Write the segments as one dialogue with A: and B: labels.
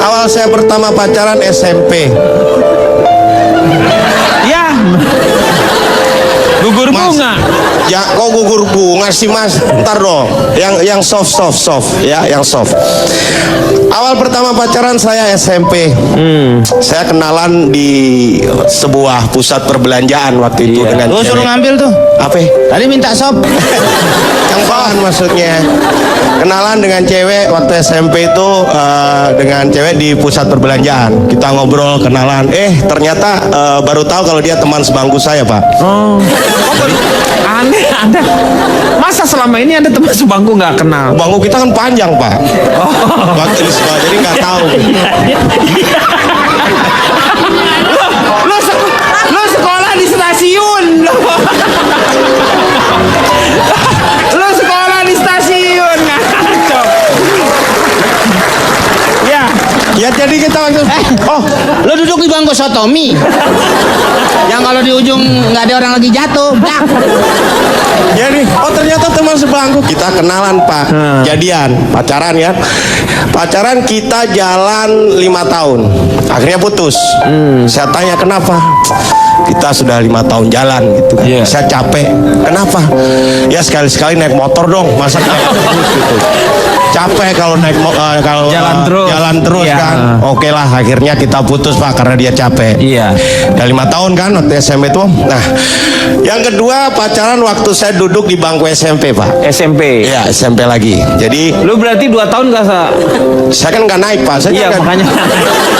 A: Awal saya pertama pacaran SMP.
B: Ya. Gugur
A: Mas,
B: bunga.
A: ya kok gugur bunga sih mas? Ntar dong, yang soft ya, yang soft. Awal pertama pacaran saya SMP. Saya kenalan di sebuah pusat perbelanjaan waktu itu dengan
C: Lu suruh
A: cewek.
C: ngambil tuh.
A: Apa?
C: Tadi minta sop.
A: Yang bahan maksudnya. Kenalan dengan cewek waktu SMP itu dengan cewek di pusat perbelanjaan. Kita ngobrol, kenalan. Ternyata baru tahu kalau dia teman sebangku saya, Pak.
B: Oh. Aneh Anda. Masa selama ini Anda teman sebangku nggak kenal?
A: Bangku kita kan panjang, Pak. Waktu di sekolah, jadi nggak tahu.
B: Lo sekolah di stasiun. Lo sekolah di stasiun. Ngaco. Ya.
A: Ya jadi kita waktu
C: Lu duduk di bangku sotomi. Yang kalau di ujung nggak ada orang lagi jatuh. Dak.
A: ya nih, ternyata teman sebangku. Kita kenalan, Pak. Jadian, pacaran ya. Pacaran kita jalan 5 tahun. Akhirnya putus. Saya tanya kenapa? Kita sudah 5 tahun jalan gitu kan.
B: Yeah.
A: Saya capek. Kenapa? Ya sekali-sekali naik motor dong. Masa naik terus gitu. Capek kalau naik kalau jalan terus
B: Iya.
A: kan. Oke lah, akhirnya kita putus, Pak, karena dia capek.
B: Iya.
A: Udah 5 tahun kan waktu SMP itu. Nah, yang kedua pacaran waktu saya duduk di bangku SMP, Pak.
B: SMP.
A: Iya, SMP lagi. Jadi
B: Lu berarti 2 tahun nggak
A: saya kan nggak naik, Pak. Saya
B: Iya
A: kan
B: makanya.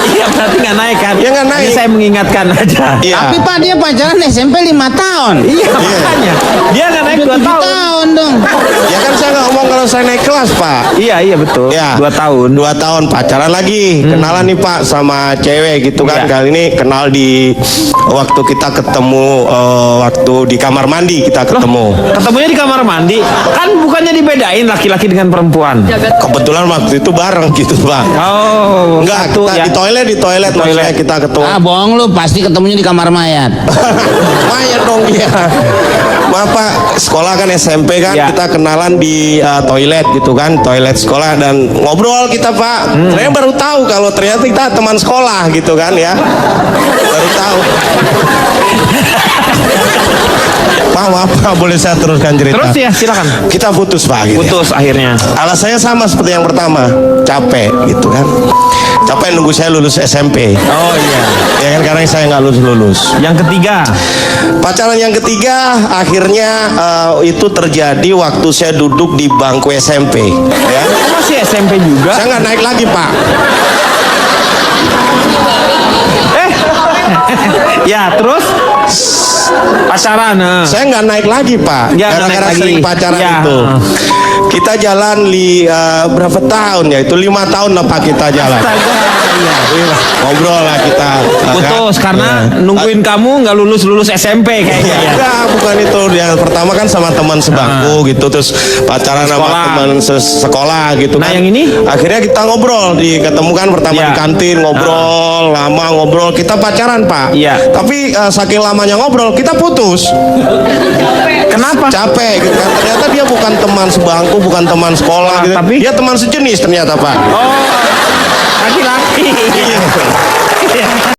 B: Iya berarti nggak naik kan?
A: Ya, nggak naik.
B: Ini saya mengingatkan aja.
A: Iya.
C: Tapi Pak dia pacaran SMP 5 tahun.
B: Iya makanya. Dia nggak naik 2
C: 7
B: tahun.
C: tahun dong.
A: Ya kan saya nggak ngomong kalau saya naik kelas, Pak.
B: Iya betul.
A: Ya,
B: 2 tahun.
A: 2 tahun pacaran lagi. Kenalan nih, Pak, sama cewek gitu kan.
B: Iya.
A: Kali ini kenal di waktu kita ketemu waktu di kamar mandi kita ketemu.
B: Ketemunya di kamar mandi. Kan bukannya dibedain laki-laki dengan perempuan.
A: Kebetulan waktu itu bareng gitu, Pak.
B: Oh.
A: Enggak,
B: satu
A: kita
B: ya.
A: di toilet maksudnya kita ketemu.
C: Ah bohong lu, pasti ketemunya di kamar mayat.
A: Mayat dong dia. Maaf, Pak, sekolah kan SMP kan,
B: Ya.
A: kita kenalan di toilet gitu kan, toilet sekolah, dan ngobrol kita, Pak. Ternyata baru tahu kalau ternyata kita teman sekolah gitu kan ya. Baru tahu. Pak, maaf, Pak, boleh saya teruskan cerita?
B: Terus ya silakan.
A: Kita putus, Pak, gitu.
B: Putus akhirnya.
A: Alasannya sama seperti yang pertama, capek gitu kan. Capek nunggu saya lulus SMP.
B: Oh iya.
A: Ya kan, karena saya nggak lulus.
B: Yang ketiga.
A: Pacaran yang ketiga akhirnya itu terjadi waktu saya duduk di bangku SMP. Ya.
B: Masih SMP juga.
A: Saya nggak naik lagi, Pak.
B: Ya terus pacaran.
A: Saya nggak naik lagi, Pak.
B: Ya, nggak naik
A: Gara-gara
B: lagi.
A: sering pacaran
B: Ya.
A: itu. Kita jalan berapa tahun ya? Itu 5 tahun lah, Pak, kita jalan. Iya, ngobrol lah kita.
B: Putus
A: kan?
B: karena
A: Ya.
B: nungguin kamu nggak lulus SMP kayaknya ya.
A: Enggak, bukan itu. Yang pertama kan sama teman sebangku gitu, terus pacaran sama
B: Sekolah.
A: teman sekolah gitu
B: Nah,
A: kan.
B: yang ini?
A: Akhirnya kita ngobrol, ketemukan pertama
B: Ya.
A: di kantin, ngobrol, lama ngobrol, kita pacaran, Pak.
B: Iya.
A: Tapi saking lamanya ngobrol, kita putus.
B: Kenapa?
A: Capek gitu kan. Ternyata dia bukan teman sebangku, bukan teman sekolah gitu.
B: tapi?
A: Dia teman sejenis ternyata, Pak.
B: Oh, laki-laki.